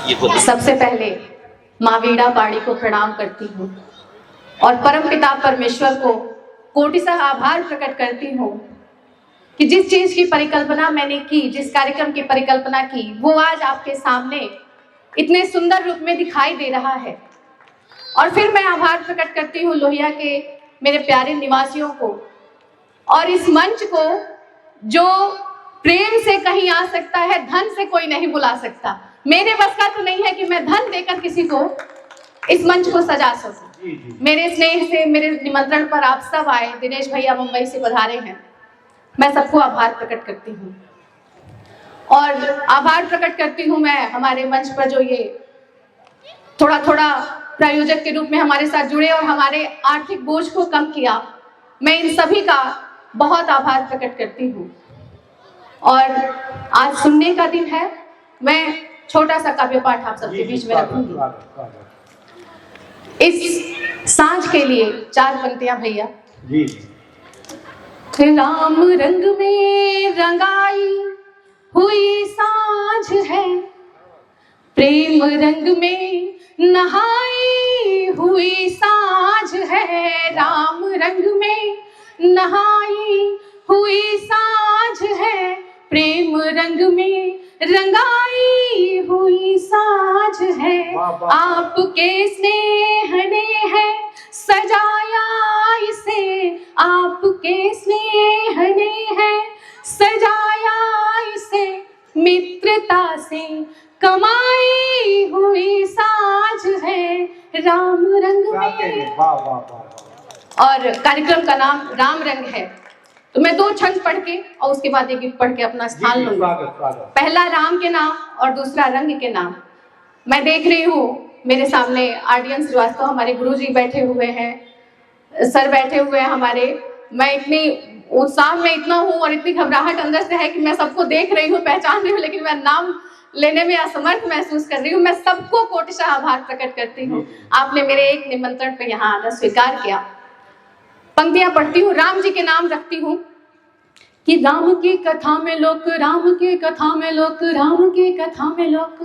सबसे पहले माँ वीणा पाणी को प्रणाम करती हूँ और परम पिता परमेश्वर को कोटिशः आभार प्रकट करती हूँ कि जिस चीज की परिकल्पना मैंने की, जिस कार्यक्रम की परिकल्पना की, वो आज आपके सामने इतने सुंदर रूप में दिखाई दे रहा है। और फिर मैं आभार प्रकट करती हूँ लोहिया के मेरे प्यारे निवासियों को और इस मंच को जो प्रेम से कहीं आ सकता है, धन से कोई नहीं बुला सकता। मेरे बस का तो नहीं है कि मैं धन देकर किसी को इस मंच को सजा सकूं। मेरे स्नेह से, मेरे निमंत्रण पर आप सब आए। दिनेश भैया मुंबई से पधारे हैं, मैं सबको आभार प्रकट करती हूँ। और आभार प्रकट करती हूँ मैं हमारे मंच पर जो ये थोड़ा थोड़ा प्रायोजक के रूप में हमारे साथ जुड़े और हमारे आर्थिक बोझ को कम किया। मैं इन सभी का बहुत आभार प्रकट करती हूँ। और आज सुनने का दिन है, मैं छोटा सा काव्य पाठ आप सबके बीच में रखूंगी। इस सांझ के लिए 4 पंक्तियां भैया। राम रंग में रंगाई हुई सांझ है, प्रेम रंग में नहाई हुई सांझ है। राम रंग में नहाई हुई सांझ है, प्रेम रंग में रंगाई हुई सांझ है। आपके स्नेह ने है सजाया इसे, आपके स्नेह ने है सजाया इसे, मित्रता से कमाई हुई सांझ है राम रंग में। और कार्यक्रम का नाम राम रंग है, तो मैं 2 छंद पढ़ के और उसके बाद एक गीत पढ़ के अपना स्थान लूंगा। पहला राम के नाम और दूसरा रंग के नाम। मैं देख रही हूँ मेरे सामने आर्डियन श्रीवास्तव हमारे गुरुजी बैठे हुए हैं, सर बैठे हुए हैं हमारे। मैं इतनी उत्साह में इतना हूँ और इतनी घबराहट अंदर से है कि मैं सबको देख रही हूँ, पहचान रही हूँ, लेकिन मैं नाम लेने में असमर्थ महसूस कर रही हूँ। मैं सबको कोटिशः आभार प्रकट करती हूँ, आपने मेरे एक निमंत्रण पे यहाँ आना स्वीकार किया। पंक्तियां पढ़ती हूँ, राम जी के नाम रखती हूँ कि राम की कथा में लोक, राम की कथा में लोक, राम की कथा में लोक,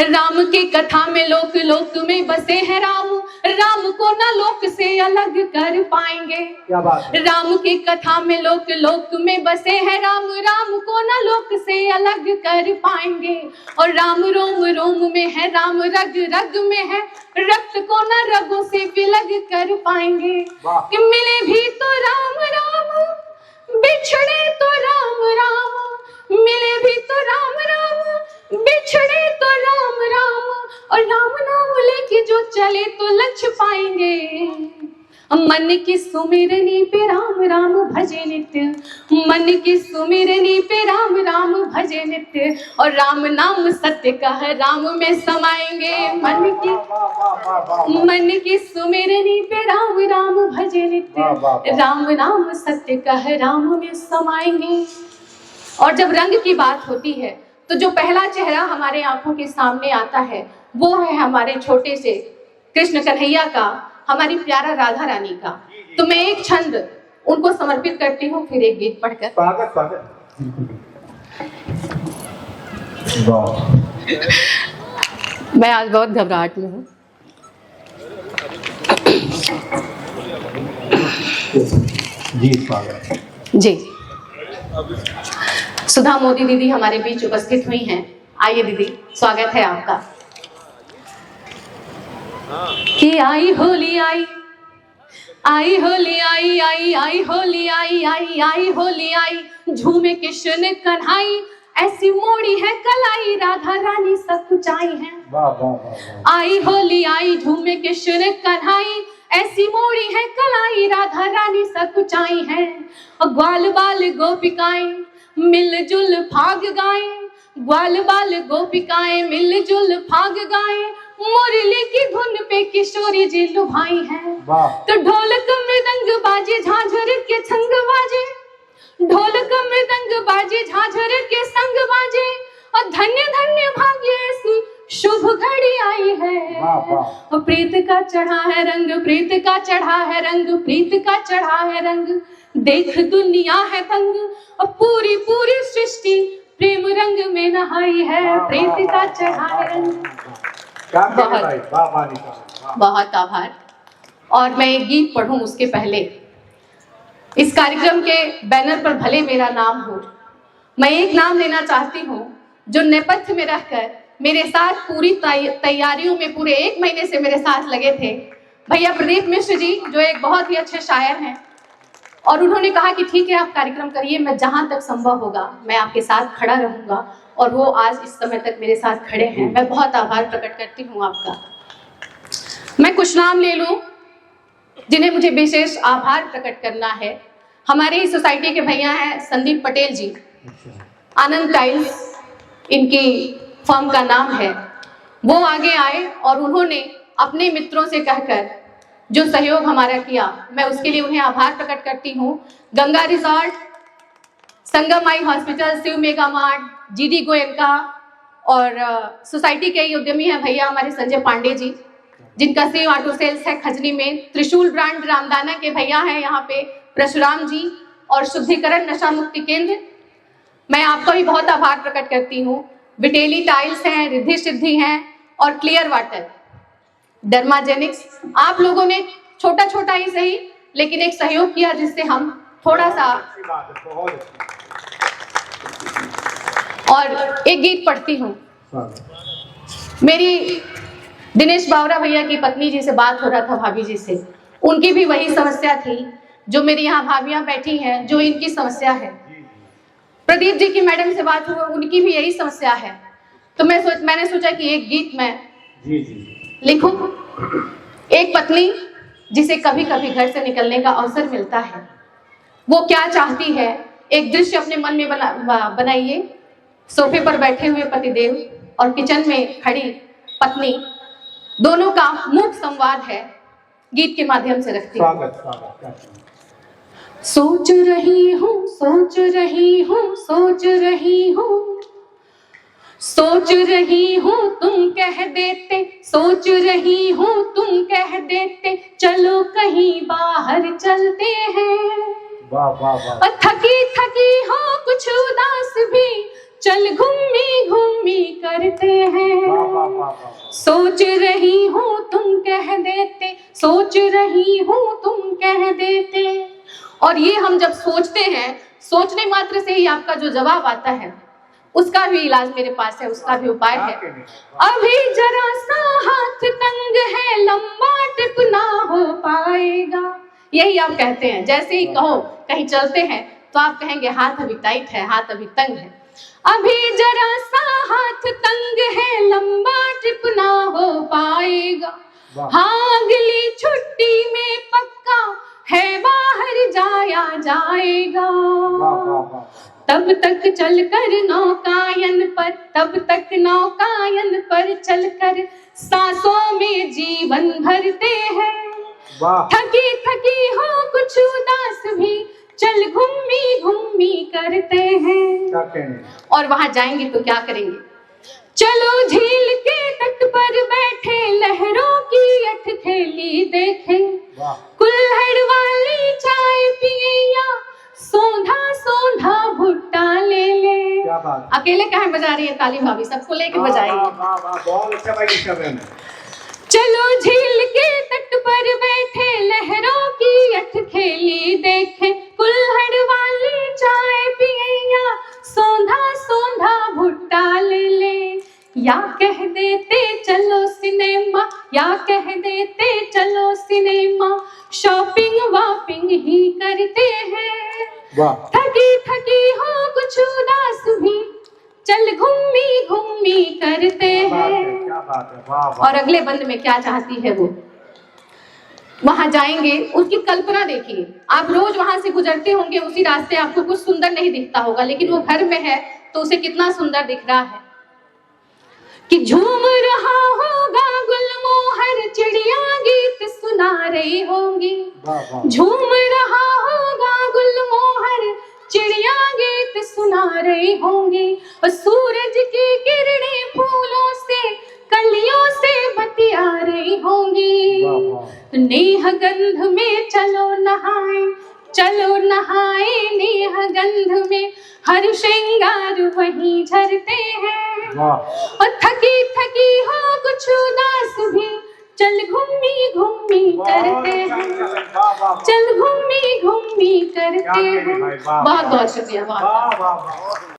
राम की कथा में लोक, लोक में बसे हैं राम, राम को न लोक से अलग कर पाएंगे। क्या बात है? राम की कथा में लोक, लोक में बसे हैं राम, राम को न लोक से अलग कर पाएंगे। और राम रोम रोम में है, राम रग रग में है, रक्त को न रगों से विलग कर पाएंगे। कि मिले भी तो राम राम, बिछड़े तो राम राम, मिले भी तो राम राम, बिछड़े तो राम राम। और राम नाम लेके जो चले तो लक्ष्य पाएंगे। मन की सुमिरनी पे राम राम भजे नित्य, मन की सुमिरनी पे राम राम भजे नित्य। और राम नाम सत्य का है, राम में समाएंगे। मन की सुमिरनी पे राम राम भजे नित्य, राम नाम सत्य का है, राम में समाएंगे। और जब रंग की बात होती है तो जो पहला चेहरा हमारे आंखों के सामने आता है वो है हमारे छोटे से कृष्ण कन्हैया का, हमारी प्यारा राधा रानी का। तो मैं एक छंद उनको समर्पित करती हूँ, फिर एक गीत पढ़कर। मैं आज बहुत घबराहट में हूँ। जी, सुधा मोदी दीदी हमारे बीच उपस्थित हुई हैं। आइए दीदी, स्वागत है आपका। कि आई होली आई, आई होली आई, आई आई होली आई, आई आई होली आई, झूमे कृष्ण कन्हाई, ऐसी मोड़ी है कलाई, राधा रानी सब कुछ आई है। आई होली आई, झूमे कृष्ण कन्हाई, ऐसी मोड़ी है कलाई, राधा रानी सब कुछ आई है। और ग्वाल बाल गोपिकाएं मिलजुल फाग गाएं, ग्वाल बाल गोपिकाएं मिलजुल फाग गाएं, मुरली की धुन पे किशोरी जी लुभाई हैं। तो ढोलक मृदंग बाजे, झांझर के संग बाजे, ढोलक मृदंग बाजे, झांझर के संग बाजे। और धन्य धन्य भाग्य ऐसी शुभ घड़ी आई है। और प्रीत का चढ़ा है रंग, प्रीत का चढ़ा है रंग, प्रीत का चढ़ा है रंग, देख दुनिया है दंग। और पूरी पूरी सृष्टि प्रेम रंग में नहाई है, प्रीति का चढ़ाए रंग। बहुत आभार। और मैं एक गीत पढ़ूं उसके पहले, इस कार्यक्रम के बैनर पर भले मेरा नाम हो, मैं एक नाम लेना चाहती हूँ जो नेपथ्य में रहकर मेरे साथ पूरी तैयारियों में पूरे 1 महीने से मेरे साथ लगे थे। भैया प्रदीप मिश्र जी, जो एक बहुत ही अच्छे शायर हैं, और उन्होंने कहा कि ठीक है आप कार्यक्रम करिए, मैं जहां तक संभव होगा मैं आपके साथ खड़ा रहूंगा, और वो आज इस समय तक मेरे साथ खड़े हैं। मैं बहुत आभार प्रकट करती हूँ आपका। मैं कुछ नाम ले लूं जिन्हें मुझे विशेष आभार प्रकट करना है। हमारे ही सोसाइटी के भैया हैं संदीप पटेल जी, आनंद टाइल्स इनकी फर्म का नाम है। वो आगे आए और उन्होंने अपने मित्रों से कहकर जो सहयोग हमारा किया, मैं उसके लिए उन्हें आभार प्रकट करती हूँ। Ganga resort, Sangam eye hospital, Shiv mega mart, GD Goenka, और सोसाइटी के ही उद्यमी हैं भैया हमारे संजय पांडे जी, जिनका शिव ऑटो सेल्स है खजनी में। त्रिशूल ब्रांड रामदाना के भैया हैं यहाँ पे परशुराम जी, और शुद्धिकरण नशा मुक्ति केंद्र, मैं आपका भी बहुत आभार प्रकट करती हूँ। बिटेली टाइल्स हैं, रिद्धि सिद्धि हैं, और क्लियर वाटर, डर्माजेनिक्स। आप लोगों ने छोटा छोटा ही सही लेकिन एक सहयोग किया जिससे हम थोड़ा सा। और एक गीत पढ़ती हूँ। मेरी दिनेश बावरा भैया की पत्नी जी से बात हो रहा था, भाभी जी से, उनकी भी वही समस्या थी जो मेरी यहाँ भाभियां बैठी हैं, जो इनकी समस्या है। प्रदीप जी की मैडम से बात हुई, उनकी भी यही समस्या है। तो मैंने सोचा कि एक गीत मैं लिखूं। एक पत्नी जिसे कभी कभी घर से निकलने का अवसर मिलता है, वो क्या चाहती है, एक दृश्य अपने मन में बनाइए। सोफे पर बैठे हुए पतिदेव और किचन में खड़ी पत्नी, दोनों का मुख संवाद है, गीत के माध्यम से रखती हूँ। सोच रही हूँ, सोच रही हूँ, सोच रही हूँ, सोच रही हूँ तुम कह देते, सोच रही हूँ तुम कह देते, चलो कहीं बाहर चलते हैं। वाह वाह वाह। थकी थकी हो कुछ उदास भी, चल घूमी घूमी करते हैं। वाह वाह वाह। सोच रही हूँ तुम कह देते, सोच रही हूँ तुम कह देते। और ये हम जब सोचते हैं, सोचने मात्र से ही आपका जो जवाब आता है, उसका भी इलाज मेरे पास है, उसका भी उपाय है। अभी जरा सा हाथ तंग है, लंबा टिप ना हो पाएगा, यही आप कहते हैं। जैसे ही कहो कहीं चलते हैं तो आप कहेंगे हाथ अभी टाइट है, हाथ अभी तंग है। अभी जरा सा हाथ तंग है, लंबा टिप ना हो पाएगा। हाँ अगली छुट्टी में पक्का है बाहर जाया जाएगा। तब तक चलकर नौकायन पर, तब तक नौकायन पर चलकर सांसों में जीवन भरते हैं। थकी थकी हो कुछ उदास भी, चल घूमी घूमी करते हैं। और वहां जाएंगे तो क्या करेंगे? चलो झील के तट पर बैठे, लहरों की अठखेली देखें, कुल्हड़ वाली चाय पिए या सोंधा सोंधा भुट्टा ले ले। अकेले कहाँ बजा रही है ताली भाभी, सबको लेके बजाएंगे। चलो झील के तट पर बैठे, लहरों की अठखेली देखे, कुल्हड़ वाली चाय पिए या सोंधा सोंधा भुट्टा ले ले। या कह देते चलो सिनेमा, या कह देते चलो सिनेमा, शॉपिंग वॉपिंग ही करते हैं। थकी थकी हो कुछ उदास भी, चल घूमी घूमी करते हैं। और अगले बंद में क्या चाहती है वो? वहां जाएंगे, उसकी कल्पना देखिए। आप रोज वहां से गुजरते होंगे, उसी रास्ते आपको कुछ सुंदर नहीं दिखता होगा, लेकिन वो घर में है तो उसे कितना सुंदर दिख रहा है कि झूम रहा होगा गुलमोहर, चिड़िया गीत सुना रही होंगी। झूम रहा होगा गुलमोहर, चिड़िया गीत सुना रही होंगी। और सूरज की किरणें फूलों से, कलियों से बतिया रही होंगी। नेह गंध में चलो नहाए, चलो नहाए नेह गंध में, हर श्रृंगार वहीं झरते हैं। वाह और थकी थकी हो कुछ उदास भी चल घूमी घूमी करते हैं, चल घूमी घूमी करते हैं। बहुत बहुत शुक्रिया। वाह वाह वाह